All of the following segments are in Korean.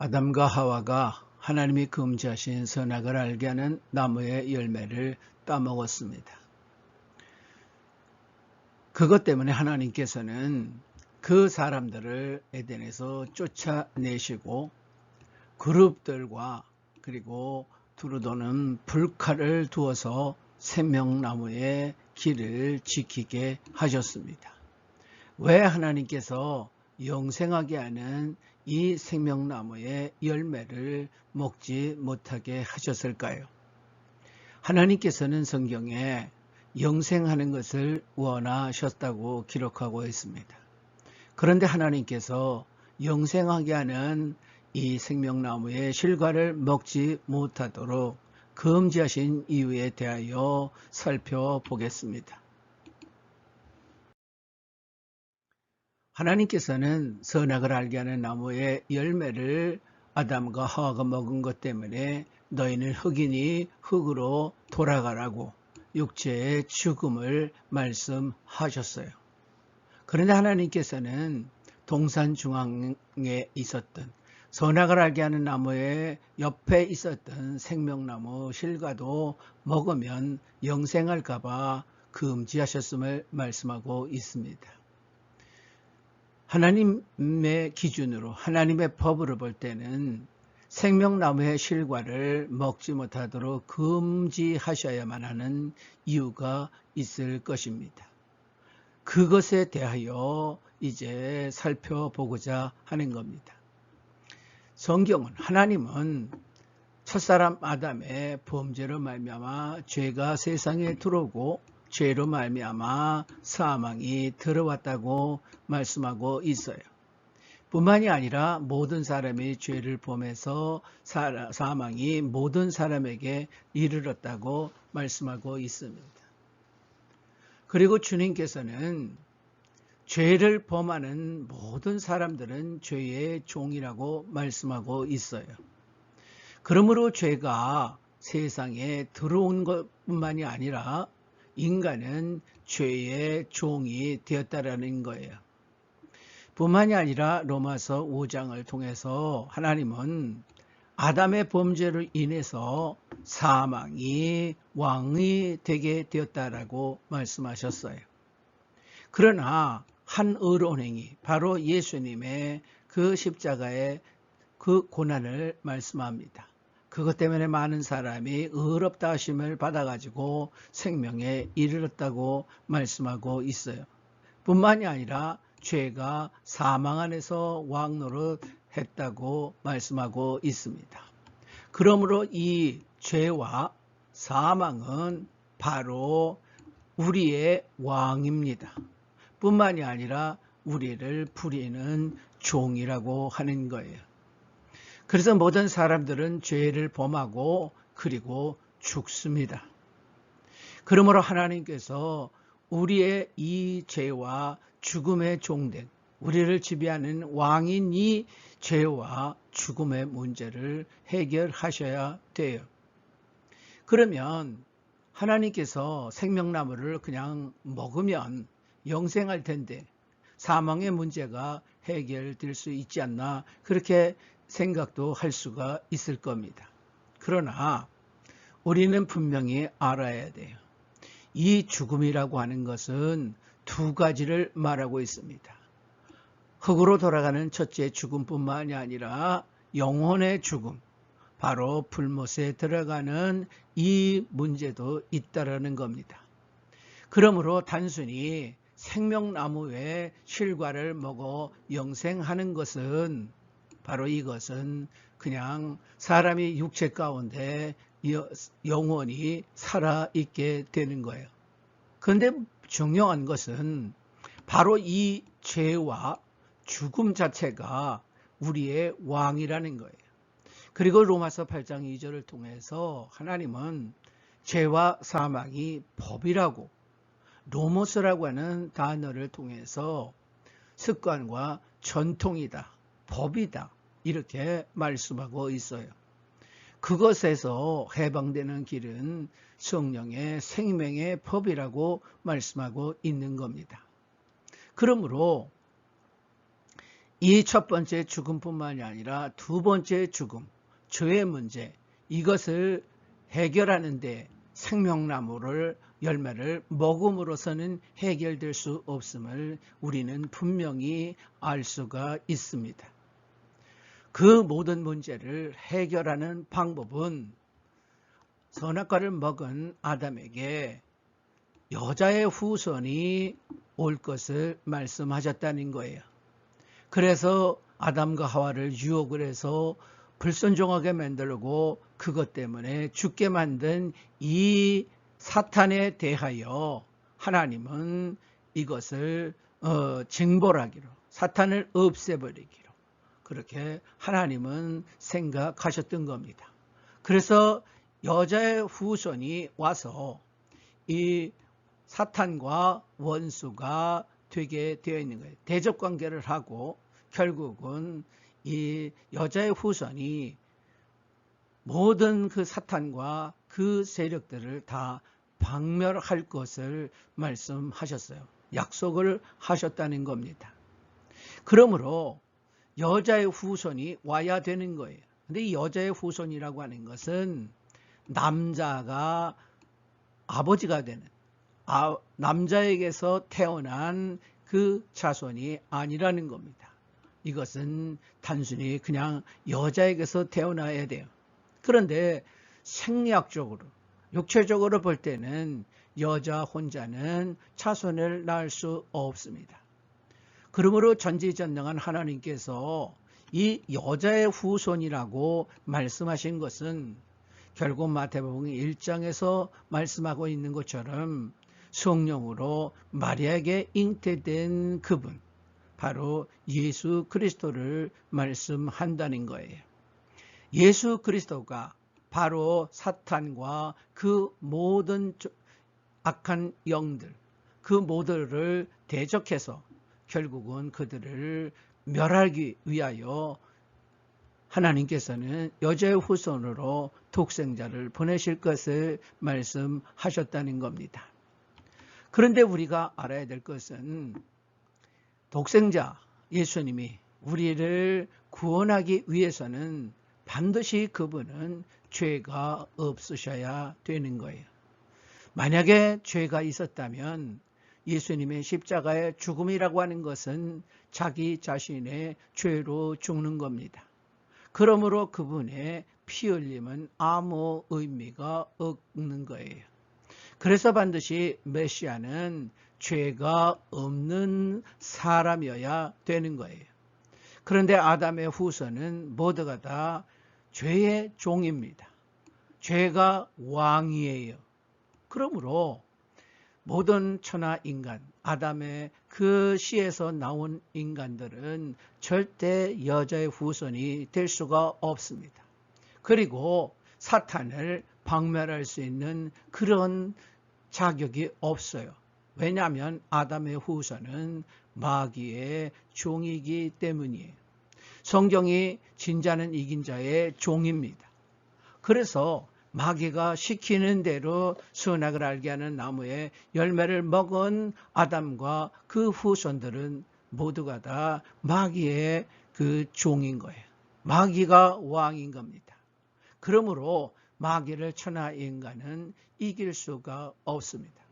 아담과 하와가 하나님이 금지하신 선악을 알게 하는 나무의 열매를 따먹었습니다. 그것 때문에 하나님께서는 그 사람들을 에덴에서 쫓아내시고 그룹들과 그리고 두루 도는 불칼을 두어서 생명나무의 길을 지키게 하셨습니다. 왜 하나님께서 영생하게 하는 이 생명나무의 열매를 먹지 못하게 하셨을까요? 하나님께서는 성경에 영생하는 것을 원하셨다고 기록하고 있습니다. 그런데 하나님께서 영생하게 하는 이 생명나무의 실과를 먹지 못하도록 금지하신 이유에 대하여 살펴보겠습니다. 하나님께서는 선악을 알게 하는 나무의 열매를 아담과 하와가 먹은 것 때문에 너희는 흙이니 흙으로 돌아가라고 육체의 죽음을 말씀하셨어요. 그런데 하나님께서는 동산 중앙에 있었던 선악을 알게 하는 나무의 옆에 있었던 생명나무 실과도 먹으면 영생할까 봐 금지하셨음을 말씀하고 있습니다. 하나님의 기준으로 하나님의 법으로 볼 때는 생명나무의 실과를 먹지 못하도록 금지하셔야만 하는 이유가 있을 것입니다. 그것에 대하여 이제 살펴보고자 하는 겁니다. 성경은 하나님은 첫사람 아담의 범죄로 말미암아 죄가 세상에 들어오고 죄로 말미암아 사망이 들어왔다고 말씀하고 있어요. 뿐만이 아니라 모든 사람이 죄를 범해서 사망이 모든 사람에게 이르렀다고 말씀하고 있습니다. 그리고 주님께서는 죄를 범하는 모든 사람들은 죄의 종이라고 말씀하고 있어요. 그러므로 죄가 세상에 들어온 것뿐만이 아니라 인간은 죄의 종이 되었다라는 거예요. 뿐만이 아니라 로마서 5장을 통해서 하나님은 아담의 범죄로 인해서 사망이 왕이 되게 되었다라고 말씀하셨어요. 그러나 한 의로운행이 바로 예수님의 그 십자가의 그 고난을 말씀합니다. 그것 때문에 많은 사람이 의롭다 하심을 받아가지고 생명에 이르렀다고 말씀하고 있어요. 뿐만이 아니라 죄가 사망 안에서 왕노릇 했다고 말씀하고 있습니다. 그러므로 이 죄와 사망은 바로 우리의 왕입니다. 뿐만이 아니라 우리를 부리는 종이라고 하는 거예요. 그래서 모든 사람들은 죄를 범하고 그리고 죽습니다. 그러므로 하나님께서 우리의 이 죄와 죽음의 종된 우리를 지배하는 왕인 이 죄와 죽음의 문제를 해결하셔야 돼요. 그러면 하나님께서 생명나무를 그냥 먹으면 영생할 텐데 사망의 문제가 해결될 수 있지 않나 그렇게 생각도 할 수가 있을 겁니다. 그러나 우리는 분명히 알아야 돼요. 이 죽음이라고 하는 것은 두 가지를 말하고 있습니다. 흙으로 돌아가는 첫째 죽음뿐만이 아니라 영혼의 죽음, 바로 불못에 들어가는 이 문제도 있다라는 겁니다. 그러므로 단순히 생명나무의 실과를 먹어 영생하는 것은 바로 이것은 그냥 사람이 육체 가운데 영원히 살아있게 되는 거예요. 그런데 중요한 것은 바로 이 죄와 죽음 자체가 우리의 왕이라는 거예요. 그리고 로마서 8장 2절을 통해서 하나님은 죄와 사망이 법이라고 노모스라고 하는 단어를 통해서 습관과 전통이다, 법이다 이렇게 말씀하고 있어요. 그것에서 해방되는 길은 성령의 생명의 법이라고 말씀하고 있는 겁니다. 그러므로 이 첫 번째 죽음뿐만이 아니라 두 번째 죽음, 죄의 문제, 이것을 해결하는 데 생명나무를 열매를 먹음으로서는 해결될 수 없음을 우리는 분명히 알 수가 있습니다. 그 모든 문제를 해결하는 방법은 선악과를 먹은 아담에게 여자의 후손이 올 것을 말씀하셨다는 거예요. 그래서 아담과 하와를 유혹을 해서 불순종하게 만들고 그것 때문에 죽게 만든 이 사탄에 대하여 하나님은 이것을 징벌하기로, 사탄을 없애버리기로 그렇게 하나님은 생각하셨던 겁니다. 그래서 여자의 후손이 와서 이 사탄과 원수가 되게 되어 있는 거예요. 대적관계를 하고 결국은 이 여자의 후손이 모든 그 사탄과 그 세력들을 다 박멸할 것을 말씀하셨어요. 약속을 하셨다는 겁니다. 그러므로 여자의 후손이 와야 되는 거예요. 근데 이 여자의 후손이라고 하는 것은 남자가 아버지가 되는, 남자에게서 태어난 그 자손이 아니라는 겁니다. 이것은 단순히 그냥 여자에게서 태어나야 돼요. 그런데 생리학적으로, 육체적으로 볼 때는 여자 혼자는 자손을 낳을 수 없습니다. 그러므로 전지전능한 하나님께서 이 여자의 후손이라고 말씀하신 것은 결국 마태복음 1장에서 말씀하고 있는 것처럼 성령으로 마리아에게 잉태된 그분, 바로 예수 그리스도를 말씀한다는 거예요. 예수 그리스도가 바로 사탄과 그 모든 악한 영들, 그 모두를 대적해서 결국은 그들을 멸하기 위하여 하나님께서는 여자의 후손으로 독생자를 보내실 것을 말씀하셨다는 겁니다. 그런데 우리가 알아야 될 것은 독생자 예수님이 우리를 구원하기 위해서는 반드시 그분은 죄가 없으셔야 되는 거예요. 만약에 죄가 있었다면 예수님의 십자가의 죽음이라고 하는 것은 자기 자신의 죄로 죽는 겁니다. 그러므로 그분의 피 흘림은 아무 의미가 없는 거예요. 그래서 반드시 메시아는 죄가 없는 사람이어야 되는 거예요. 그런데 아담의 후손은 모두가 다 죄의 종입니다. 죄가 왕이에요. 그러므로 모든 천하 인간, 아담의 그 씨에서 나온 인간들은 절대 여자의 후손이 될 수가 없습니다. 그리고 사탄을 박멸할 수 있는 그런 자격이 없어요. 왜냐하면 아담의 후손은 마귀의 종이기 때문이에요. 성경이 진자는 이긴 자의 종입니다. 그래서 마귀가 시키는 대로 선악을 알게 하는 나무의 열매를 먹은 아담과 그 후손들은 모두가 다 마귀의 그 종인 거예요. 마귀가 왕인 겁니다. 그러므로 마귀를 천하 인간은 이길 수가 없습니다.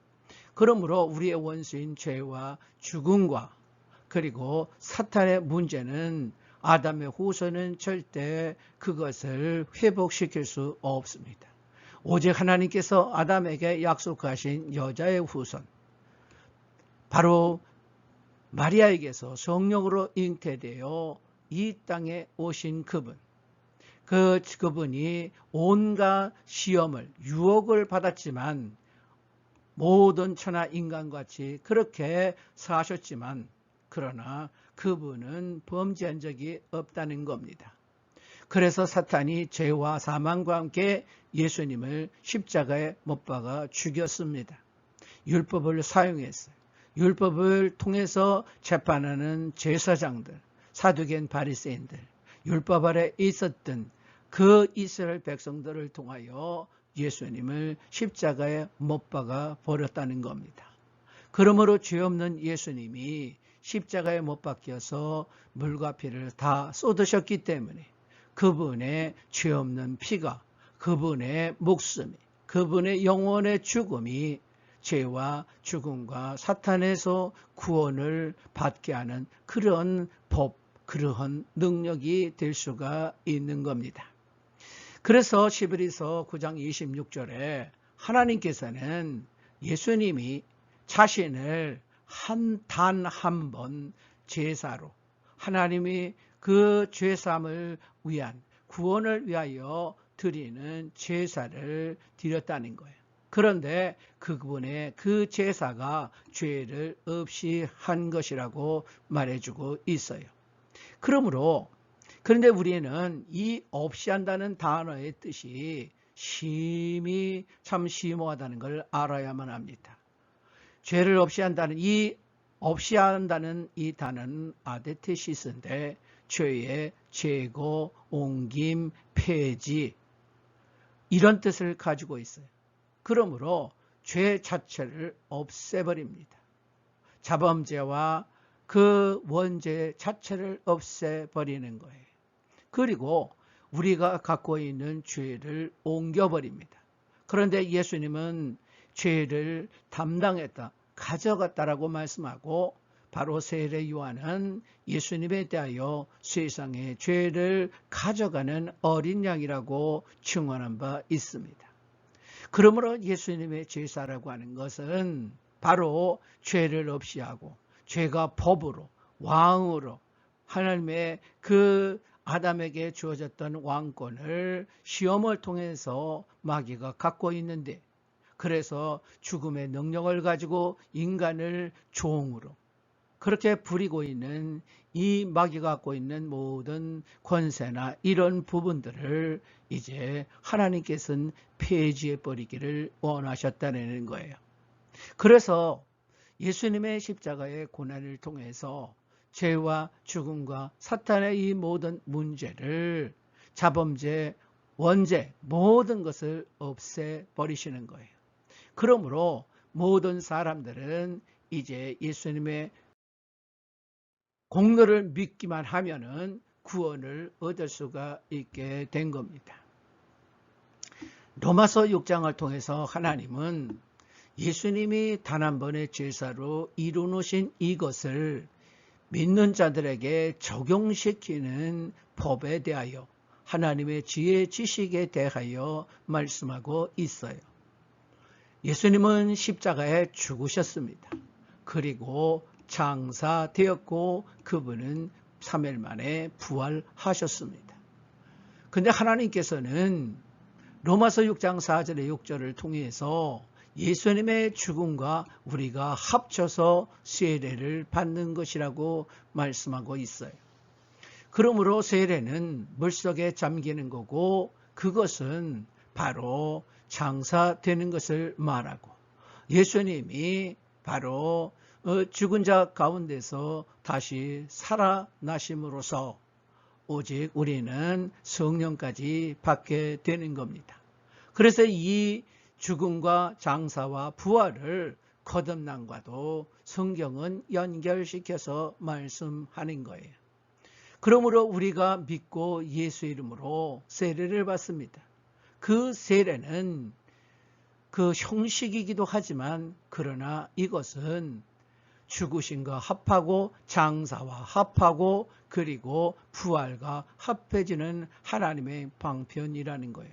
그러므로 우리의 원수인 죄와 죽음과 그리고 사탄의 문제는 아담의 후손은 절대 그것을 회복시킬 수 없습니다. 오직 하나님께서 아담에게 약속하신 여자의 후손, 바로 마리아에게서 성령으로 잉태되어 이 땅에 오신 그분, 그분이 온갖 시험을, 유혹을 받았지만 모든 천하 인간같이 그렇게 사셨지만 그러나 그분은 범죄한 적이 없다는 겁니다. 그래서 사탄이 죄와 사망과 함께 예수님을 십자가에 못 박아 죽였습니다. 율법을 사용했어요. 율법을 통해서 재판하는 제사장들, 사두개인 바리새인들, 율법 아래 있었던 그 이스라엘 백성들을 통하여 예수님을 십자가에 못 박아 버렸다는 겁니다. 그러므로 죄 없는 예수님이 십자가에 못 박혀서 물과 피를 다 쏟으셨기 때문에 그분의 죄 없는 피가, 그분의 목숨이, 그분의 영원의 죽음이 죄와 죽음과 사탄에서 구원을 받게 하는 그런 법, 그러한 능력이 될 수가 있는 겁니다. 그래서 히브리서 9장 26절에 하나님께서는 예수님이 자신을 단 한 번 제사로 하나님이 그 죄사함을 위한 구원을 위하여 드리는 제사를 드렸다는 거예요. 그런데 그분의 그 제사가 죄를 없이 한 것이라고 말해주고 있어요. 그런데 우리는 이 없이 한다는 단어의 뜻이 참 심오하다는 걸 알아야만 합니다. 죄를 없이 한다는 이 단어는 아데테시스인데 죄의 제거, 옮김, 폐지 이런 뜻을 가지고 있어요. 그러므로 죄 자체를 없애버립니다. 자범죄와 그 원죄 자체를 없애버리는 거예요. 그리고 우리가 갖고 있는 죄를 옮겨버립니다. 그런데 예수님은 죄를 담당했다, 가져갔다라고 말씀하고 바로 세례 요한은 예수님에 대하여 세상의 죄를 가져가는 어린 양이라고 증언한 바 있습니다. 그러므로 예수님의 제사라고 하는 것은 바로 죄를 없이 하고 죄가 법으로 왕으로 하나님의 그 아담에게 주어졌던 왕권을 시험을 통해서 마귀가 갖고 있는데 그래서 죽음의 능력을 가지고 인간을 종으로 그렇게 부리고 있는 이 마귀가 갖고 있는 모든 권세나 이런 부분들을 이제 하나님께서는 폐지해 버리기를 원하셨다는 거예요. 그래서 예수님의 십자가의 고난을 통해서 죄와 죽음과 사탄의 이 모든 문제를 자범죄, 원죄 모든 것을 없애버리시는 거예요. 그러므로 모든 사람들은 이제 예수님의 공로를 믿기만 하면은 구원을 얻을 수가 있게 된 겁니다. 로마서 6장을 통해서 하나님은 예수님이 단 한 번의 제사로 이루놓으신 이것을 믿는 자들에게 적용시키는 법에 대하여 하나님의 지혜 지식에 대하여 말씀하고 있어요. 예수님은 십자가에 죽으셨습니다. 그리고 장사되었고 그분은 3일 만에 부활하셨습니다. 근데 하나님께서는 로마서 6장 4절의 6절을 통해서 예수님의 죽음과 우리가 합쳐서 세례를 받는 것이라고 말씀하고 있어요. 그러므로 세례는 물속에 잠기는 거고 그것은 바로 장사되는 것을 말하고 예수님이 바로 죽은 자 가운데서 다시 살아나심으로써 오직 우리는 성령까지 받게 되는 겁니다. 그래서 이 죽음과 장사와 부활을 거듭남과도 성경은 연결시켜서 말씀하는 거예요. 그러므로 우리가 믿고 예수 이름으로 세례를 받습니다. 그 세례는 그 형식이기도 하지만 그러나 이것은 죽으신과 합하고 장사와 합하고 그리고 부활과 합해지는 하나님의 방편이라는 거예요.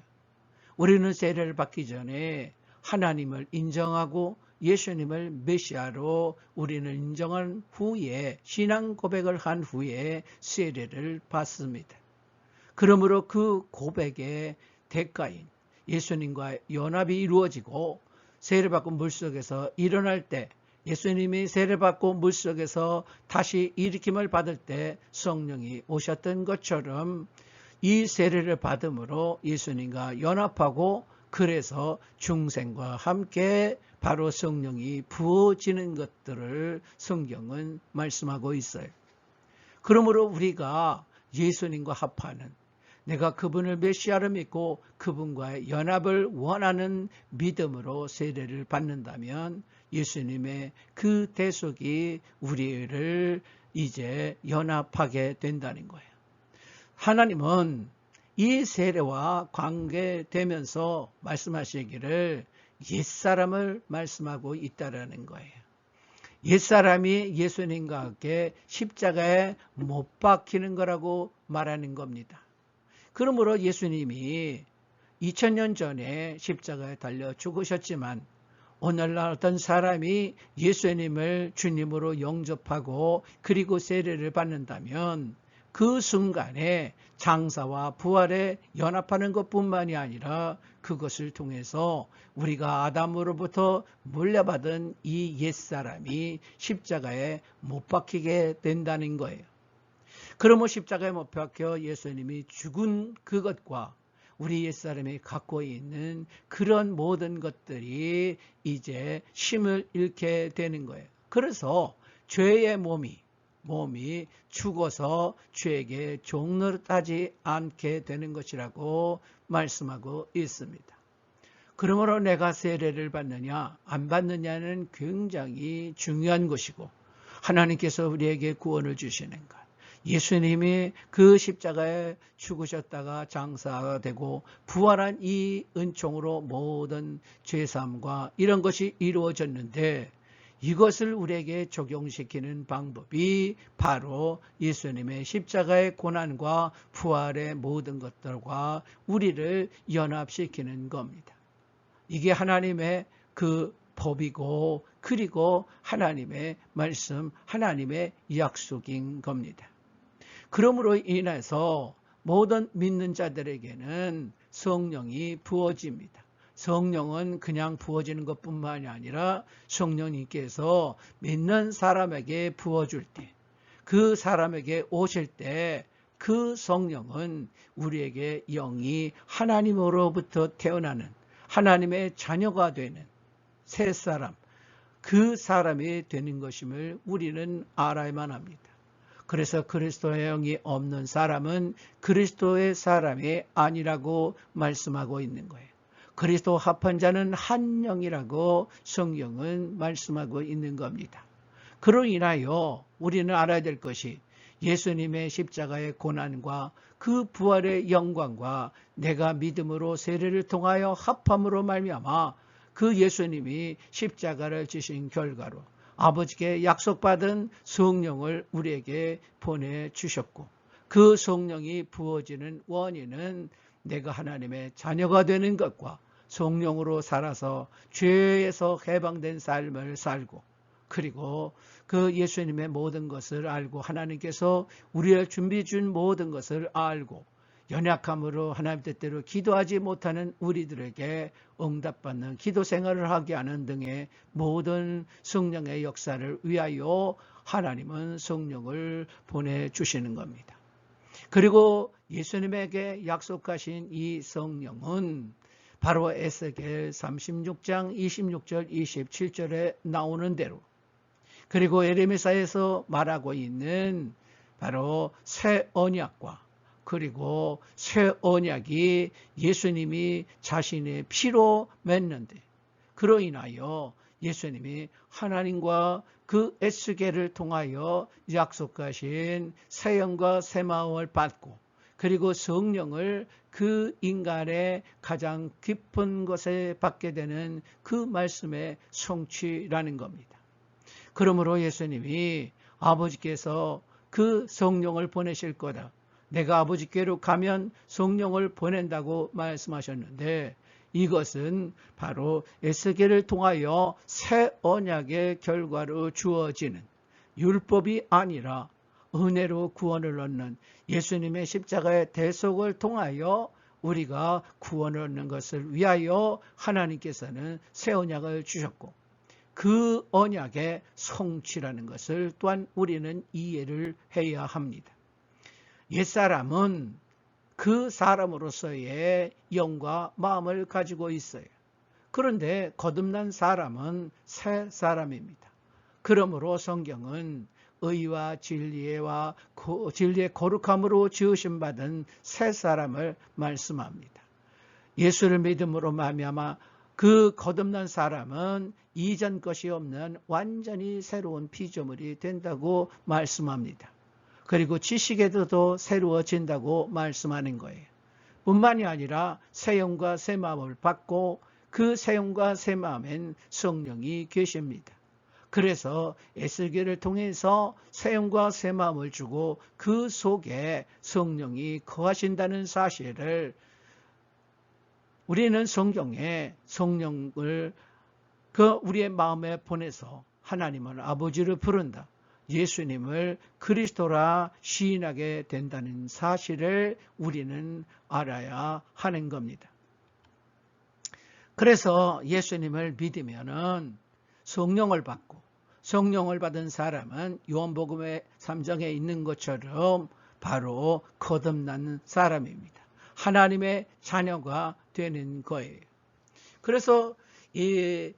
우리는 세례를 받기 전에 하나님을 인정하고 예수님을 메시아로 우리는 인정한 후에 신앙 고백을 한 후에 세례를 받습니다. 그러므로 그 고백의 대가인 예수님과 연합이 이루어지고 세례받고 물속에서 일어날 때 예수님이 세례받고 물속에서 다시 일으킴을 받을 때 성령이 오셨던 것처럼 이 세례를 받음으로 예수님과 연합하고 그래서 중생과 함께 바로 성령이 부어지는 것들을 성경은 말씀하고 있어요. 그러므로 우리가 예수님과 합하는 내가 그분을 메시아로 믿고 그분과의 연합을 원하는 믿음으로 세례를 받는다면 예수님의 그 대속이 우리를 이제 연합하게 된다는 거예요. 하나님은 이 세례와 관계되면서 말씀하시기를 옛사람을 말씀하고 있다라는 거예요. 옛사람이 예수님과 함께 십자가에 못 박히는 거라고 말하는 겁니다. 그러므로 예수님이 2000년 전에 십자가에 달려 죽으셨지만 오늘날 어떤 사람이 예수님을 주님으로 영접하고 그리고 세례를 받는다면 그 순간에 장사와 부활에 연합하는 것뿐만이 아니라 그것을 통해서 우리가 아담으로부터 물려받은 이 옛사람이 십자가에 못 박히게 된다는 거예요. 그러므로 십자가에 못 박혀 예수님이 죽은 그것과 우리 옛사람이 갖고 있는 그런 모든 것들이 이제 힘을 잃게 되는 거예요. 그래서 죄의 몸이 죽어서 죄에게 종노릇하지 않게 되는 것이라고 말씀하고 있습니다. 그러므로 내가 세례를 받느냐 안 받느냐는 굉장히 중요한 것이고 하나님께서 우리에게 구원을 주시는 것. 예수님이 그 십자가에 죽으셨다가 장사가 되고 부활한 이 은총으로 모든 죄사함과 이런 것이 이루어졌는데 이것을 우리에게 적용시키는 방법이 바로 예수님의 십자가의 고난과 부활의 모든 것들과 우리를 연합시키는 겁니다. 이게 하나님의 그 법이고 그리고 하나님의 말씀, 하나님의 약속인 겁니다. 그러므로 인해서 모든 믿는 자들에게는 성령이 부어집니다. 성령은 그냥 부어지는 것뿐만이 아니라 성령님께서 믿는 사람에게 부어줄 때, 그 사람에게 오실 때 그 성령은 우리에게 영이 하나님으로부터 태어나는 하나님의 자녀가 되는 새 사람, 그 사람이 되는 것임을 우리는 알아야만 합니다. 그래서 그리스도의 영이 없는 사람은 그리스도의 사람이 아니라고 말씀하고 있는 거예요. 그리스도 합한 자는 한 영이라고 성경은 말씀하고 있는 겁니다. 그로 인하여 우리는 알아야 될 것이 예수님의 십자가의 고난과 그 부활의 영광과 내가 믿음으로 세례를 통하여 합함으로 말미암아 그 예수님이 십자가를 지신 결과로 아버지께 약속받은 성령을 우리에게 보내주셨고 그 성령이 부어지는 원인은 내가 하나님의 자녀가 되는 것과 성령으로 살아서 죄에서 해방된 삶을 살고 그리고 그 예수님의 모든 것을 알고 하나님께서 우리를 준비해 준 모든 것을 알고 연약함으로 하나님 뜻대로 기도하지 못하는 우리들에게 응답받는 기도 생활을 하게 하는 등의 모든 성령의 역사를 위하여 하나님은 성령을 보내주시는 겁니다. 그리고 예수님에게 약속하신 이 성령은 바로 에스겔 36장 26절 27절에 나오는 대로 그리고 예레미야에서 말하고 있는 바로 새 언약과 그리고 새 언약이 예수님이 자신의 피로 맺는데 그로 인하여 예수님이 하나님과 그 에스겔을 통하여 약속하신 새 영과 새 마음을 받고 그리고 성령을 그 인간의 가장 깊은 것에 받게 되는 그 말씀의 성취라는 겁니다. 그러므로 예수님이 아버지께서 그 성령을 보내실 거다. 내가 아버지께로 가면 성령을 보낸다고 말씀하셨는데 이것은 바로 에스겔을 통하여 새 언약의 결과로 주어지는 율법이 아니라 은혜로 구원을 얻는 예수님의 십자가의 대속을 통하여 우리가 구원을 얻는 것을 위하여 하나님께서는 새 언약을 주셨고 그 언약의 성취라는 것을 또한 우리는 이해를 해야 합니다. 옛사람은 그 사람으로서의 영과 마음을 가지고 있어요. 그런데 거듭난 사람은 새 사람입니다. 그러므로 성경은 의와 진리의 거룩함으로 지으심 받은 새 사람을 말씀합니다. 예수를 믿음으로 말미암아 그 거듭난 사람은 이전 것이 없는 완전히 새로운 피조물이 된다고 말씀합니다. 그리고 지식에도 새로워진다고 말씀하는 거예요. 뿐만이 아니라 새 영과 새 마음을 받고 그 새 영과 새 마음엔 성령이 계십니다. 그래서 에스겔을 통해서 새 영과 새 마음을 주고 그 속에 성령이 거하신다는 사실을 우리는 성경에 성령을 우리의 마음에 보내서 하나님을 아버지를 부른다. 예수님을 그리스도라 시인하게 된다는 사실을 우리는 알아야 하는 겁니다. 그래서 예수님을 믿으면은 성령을 받고 성령을 받은 사람은 요한복음의 3장에 있는 것처럼 바로 거듭난 사람입니다. 하나님의 자녀가 되는 거예요. 그래서 이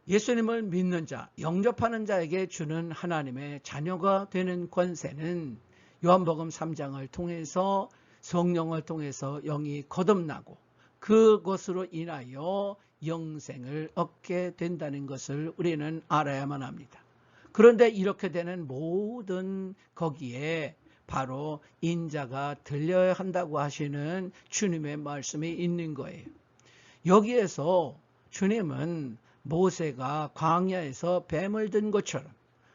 예수님을 믿는 자, 영접하는 자에게 주는 하나님의 자녀가 되는 권세는 요한복음 3장을 통해서 성령을 통해서 영이 거듭나고 그것으로 인하여 영생을 얻게 된다는 것을 우리는 알아야만 합니다. 그런데 이렇게 되는 모든 거기에 바로 인자가 들려야 한다고 하시는 주님의 말씀이 있는 거예요. 여기에서 주님은 모세가 광야에서 뱀을 든 것처럼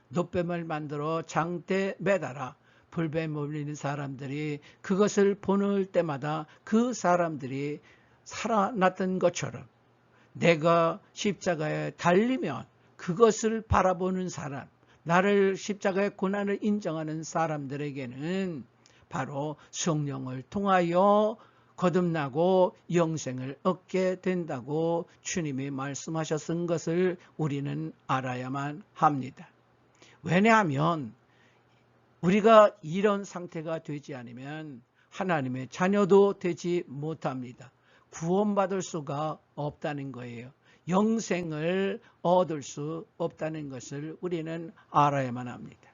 놋뱀을 만들어 장대에 매달아 불뱀 올리는 사람들이 그것을 보는 때마다 그 사람들이 살아났던 것처럼 내가 십자가에 달리면 그것을 바라보는 사람, 나를 십자가의 고난을 인정하는 사람들에게는 바로 성령을 통하여 거듭나고 영생을 얻게 된다고 주님이 말씀하셨던 것을 우리는 알아야만 합니다. 왜냐하면 우리가 이런 상태가 되지 않으면 하나님의 자녀도 되지 못합니다. 구원받을 수가 없다는 거예요. 영생을 얻을 수 없다는 것을 우리는 알아야만 합니다.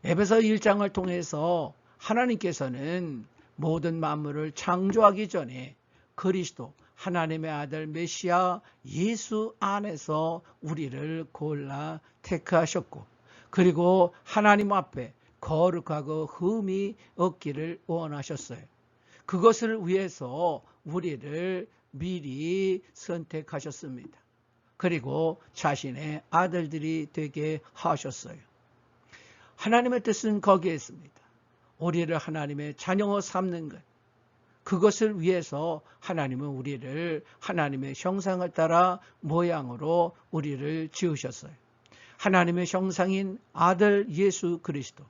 에베소 1장을 통해서 하나님께서는 모든 만물을 창조하기 전에 그리스도 하나님의 아들 메시아 예수 안에서 우리를 골라 택하셨고 그리고 하나님 앞에 거룩하고 흠이 없기를 원하셨어요. 그것을 위해서 우리를 미리 선택하셨습니다. 그리고 자신의 아들들이 되게 하셨어요. 하나님의 뜻은 거기에 있습니다. 우리를 하나님의 자녀로 삼는 것. 그것을 위해서 하나님은 우리를 하나님의 형상을 따라 모양으로 우리를 지으셨어요. 하나님의 형상인 아들 예수 그리스도.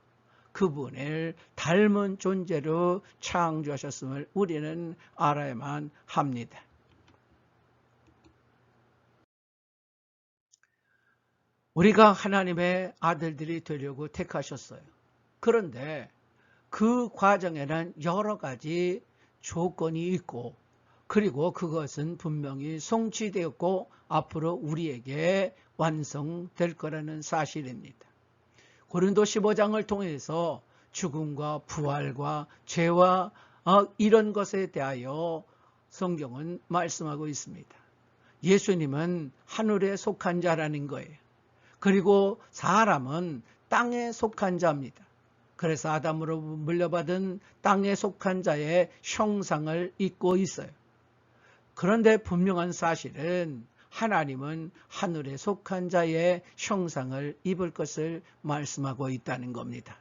그분을 닮은 존재로 창조하셨음을 우리는 알아야만 합니다. 우리가 하나님의 아들들이 되려고 택하셨어요. 그런데 그 과정에는 여러 가지 조건이 있고 그리고 그것은 분명히 성취되었고 앞으로 우리에게 완성될 거라는 사실입니다. 고린도 15장을 통해서 죽음과 부활과 죄와 이런 것에 대하여 성경은 말씀하고 있습니다. 예수님은 하늘에 속한 자라는 거예요. 그리고 사람은 땅에 속한 자입니다. 그래서 아담으로 물려받은 땅에 속한 자의 형상을 입고 있어요. 그런데 분명한 사실은 하나님은 하늘에 속한 자의 형상을 입을 것을 말씀하고 있다는 겁니다.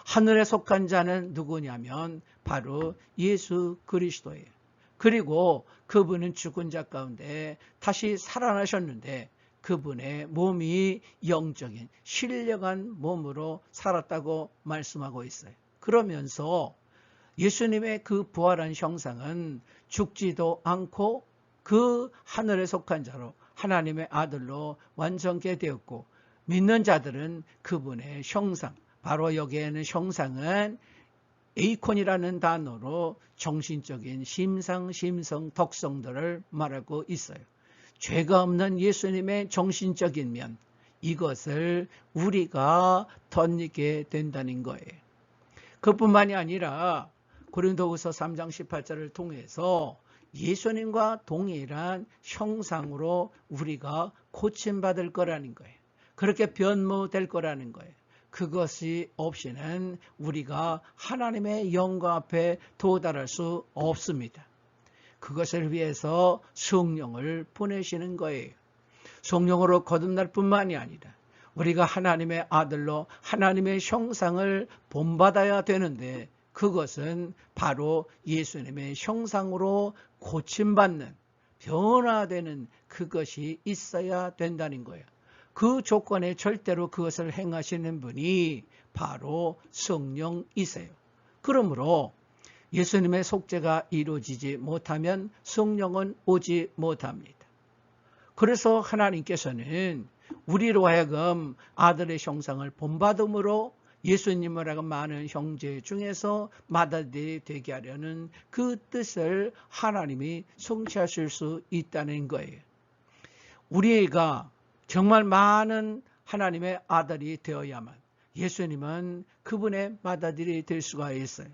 하늘에 속한 자는 누구냐면 바로 예수 그리스도예요. 그리고 그분은 죽은 자 가운데 다시 살아나셨는데 그분의 몸이 영적인 신령한 몸으로 살았다고 말씀하고 있어요. 그러면서 예수님의 그 부활한 형상은 죽지도 않고 그 하늘에 속한 자로 하나님의 아들로 완성게 되었고 믿는 자들은 그분의 형상, 바로 여기에는 형상은 에이콘이라는 단어로 정신적인 심상, 심성, 덕성들을 말하고 있어요. 죄가 없는 예수님의 정신적인 면, 이것을 우리가 덧입게 된다는 거예요. 그뿐만이 아니라 고린도후서 3장 18절을 통해서 예수님과 동일한 형상으로 우리가 고침받을 거라는 거예요. 그렇게 변모될 거라는 거예요. 그것이 없이는 우리가 하나님의 영광 앞에 도달할 수 없습니다. 그것을 위해서 성령을 보내시는 거예요. 성령으로 거듭날 뿐만이 아니라 우리가 하나님의 아들로 하나님의 형상을 본받아야 되는데, 그것은 바로 예수님의 형상으로 고침받는, 변화되는 그것이 있어야 된다는 거예요. 그 조건에 절대로 그것을 행하시는 분이 바로 성령이세요. 그러므로 예수님의 속죄가 이루어지지 못하면 성령은 오지 못합니다. 그래서 하나님께서는 우리로 하여금 아들의 형상을 본받음으로 예수님을 하여금 많은 형제 중에서 맏아들이 되게 하려는 그 뜻을 하나님이 성취하실 수 있다는 거예요. 우리가 정말 많은 하나님의 아들이 되어야만 예수님은 그분의 맏아들이 될 수가 있어요.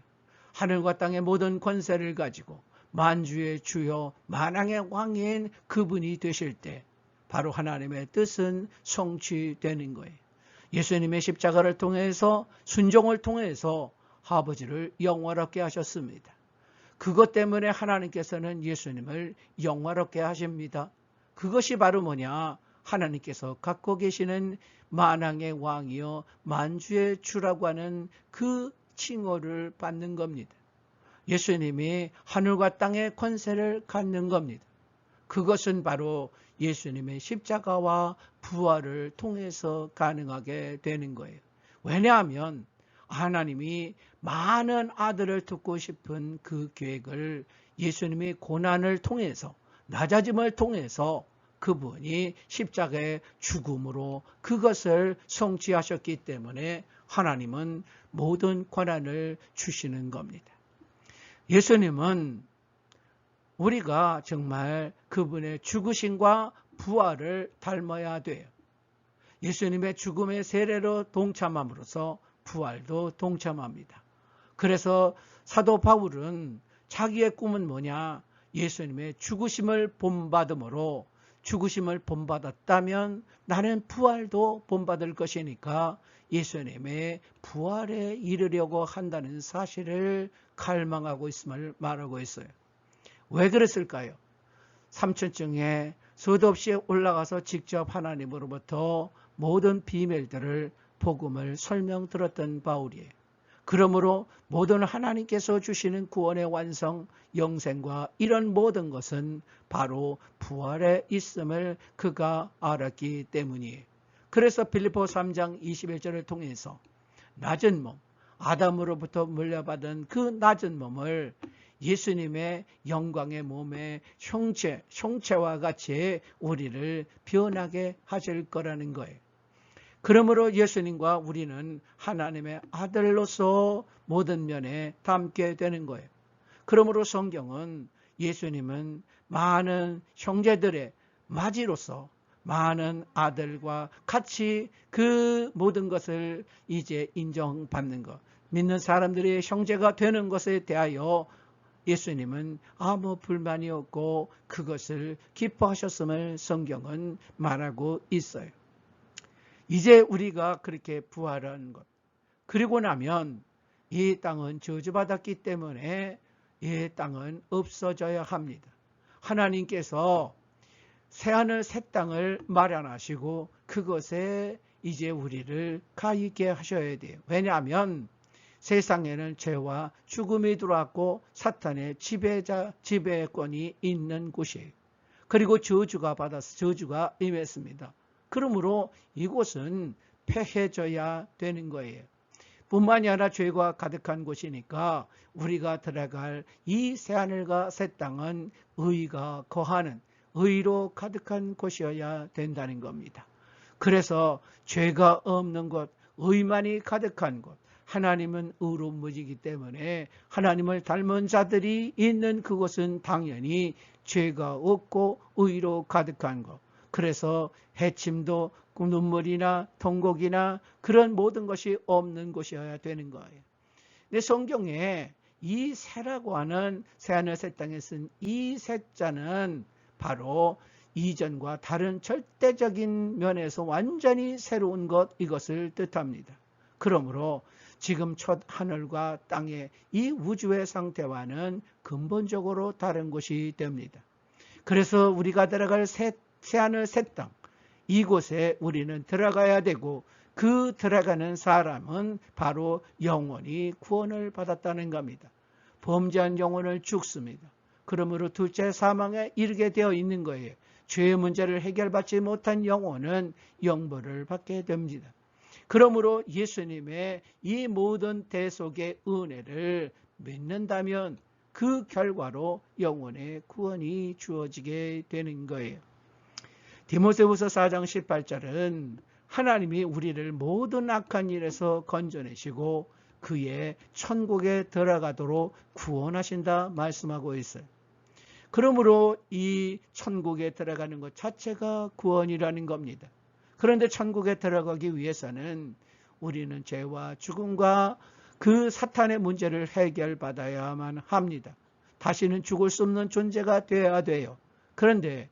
하늘과 땅의 모든 권세를 가지고 만주의 주요 만왕의 왕인 그분이 되실 때 바로 하나님의 뜻은 성취되는 거예요. 예수님의 십자가를 통해서, 순종을 통해서 아버지를 영화롭게 하셨습니다. 그것 때문에 하나님께서는 예수님을 영화롭게 하십니다. 그것이 바로 뭐냐? 하나님께서 갖고 계시는 만왕의 왕이요 만주의 주라고 하는 그 칭호를 받는 겁니다. 예수님이 하늘과 땅의 권세를 갖는 겁니다. 그것은 바로 예수님의 십자가와 부활을 통해서 가능하게 되는 거예요. 왜냐하면 하나님이 많은 아들을 듣고 싶은 그 계획을 예수님이 고난을 통해서, 낮아짐을 통해서 그분이 십자가의 죽음으로 그것을 성취하셨기 때문에 하나님은 모든 권한을 주시는 겁니다. 예수님은 우리가 정말 그분의 죽으심과 부활을 닮아야 돼요. 예수님의 죽음의 세례로 동참함으로써 부활도 동참합니다. 그래서 사도 바울은 자기의 꿈은 뭐냐? 예수님의 죽으심을 본받음으로, 죽으심을 본받았다면 나는 부활도 본받을 것이니까 예수님의 부활에 이르려고 한다는 사실을 갈망하고 있음을 말하고 있어요. 왜 그랬을까요? 삼천층에 수도 없이 올라가서 직접 하나님으로부터 모든 비밀들을, 복음을 설명 들었던 바울이에요. 그러므로 모든 하나님께서 주시는 구원의 완성, 영생과 이런 모든 것은 바로 부활에 있음을 그가 알았기 때문이에요. 그래서 빌립보 3장 21절을 통해서 낮은 몸, 아담으로부터 물려받은 그 낮은 몸을 예수님의 영광의 몸의 형체와 같이 우리를 변하게 하실 거라는 거예요. 그러므로 예수님과 우리는 하나님의 아들로서 모든 면에 닮게 되는 거예요. 그러므로 성경은 예수님은 많은 형제들의 맏이로서 많은 아들과 같이 그 모든 것을 이제 인정받는 것, 믿는 사람들의 형제가 되는 것에 대하여 예수님은 아무 불만이 없고 그것을 기뻐하셨음을 성경은 말하고 있어요. 이제 우리가 그렇게 부활한 것, 그리고 나면 이 땅은 저주받았기 때문에 이 땅은 없어져야 합니다. 하나님께서 새하늘 새 땅을 마련하시고 그것에 이제 우리를 가 있게 하셔야 돼요. 왜냐하면 세상에는 죄와 죽음이 들어왔고 사탄의 지배권이 있는 곳이에요. 그리고 저주가 임했습니다. 그러므로 이곳은 폐해져야 되는 거예요. 뿐만이 아니라 죄가 가득한 곳이니까 우리가 들어갈 이 새하늘과 새 땅은 의가 거하는, 의로 가득한 곳이어야 된다는 겁니다. 그래서 죄가 없는 곳, 의만이 가득한 곳, 하나님은 의로운 분이기 때문에 하나님을 닮은 자들이 있는 그곳은 당연히 죄가 없고 의로 가득한 것. 그래서 해침도 눈물이나 통곡이나 그런 모든 것이 없는 곳이어야 되는 거예요. 근데 성경에 이 새라고 하는 새하늘 새 땅에 쓴 이 새자는 바로 이전과 다른 절대적인 면에서 완전히 새로운 것, 이것을 뜻합니다. 그러므로 지금 첫 하늘과 땅의 이 우주의 상태와는 근본적으로 다른 것이 됩니다. 그래서 우리가 들어갈 새하늘 새 땅, 이곳에 우리는 들어가야 되고, 그 들어가는 사람은 바로 영원히 구원을 받았다는 겁니다. 범죄한 영혼을 죽습니다. 그러므로 둘째 사망에 이르게 되어 있는 거예요. 죄의 문제를 해결받지 못한 영혼은 영벌을 받게 됩니다. 그러므로 예수님의 이 모든 대속의 은혜를 믿는다면 그 결과로 영혼의 구원이 주어지게 되는 거예요. 디모데후서 4장 18절은 하나님이 우리를 모든 악한 일에서 건져내시고 그의 천국에 들어가도록 구원하신다 말씀하고 있어요. 그러므로 이 천국에 들어가는 것 자체가 구원이라는 겁니다. 그런데 천국에 들어가기 위해서는 우리는 죄와 죽음과 그 사탄의 문제를 해결받아야만 합니다. 다시는 죽을 수 없는 존재가 되어야 돼요. 그런데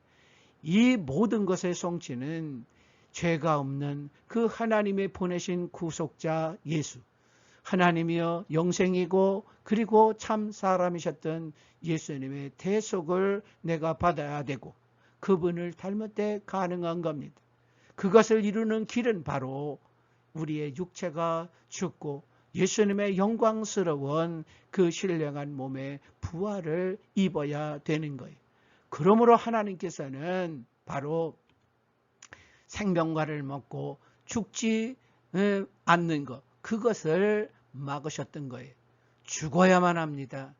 이 모든 것의 성취는 죄가 없는 그 하나님의 보내신 구속자 예수, 하나님이여 영생이고 그리고 참 사람이셨던 예수님의 대속을 내가 받아야 되고 그분을 닮을 때 가능한 겁니다. 그것을 이루는 길은 바로 우리의 육체가 죽고 예수님의 영광스러운 그 신령한 몸의 부활을 입어야 되는 거예요. 그러므로 하나님께서는 바로 생명과를 먹고 죽지 않는 것, 그것을 막으셨던 거예요. 죽어야만 합니다.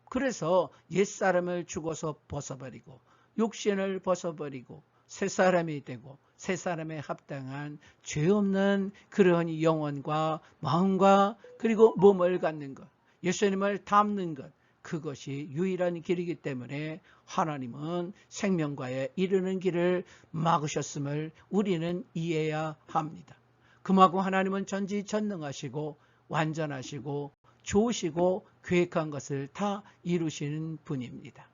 그래서 옛사람을 죽어서 벗어버리고 육신을 벗어버리고 새 사람이 되고 새 사람에 합당한 죄 없는 그런 영혼과 마음과 그리고 몸을 갖는 것, 예수님을 닮는 것, 그것이 유일한 길이기 때문에 하나님은 생명과에 이르는 길을 막으셨음을 우리는 이해해야 합니다. 그만큼 하나님은 전지전능하시고 완전하시고 좋으시고 계획한 것을 다 이루시는 분입니다.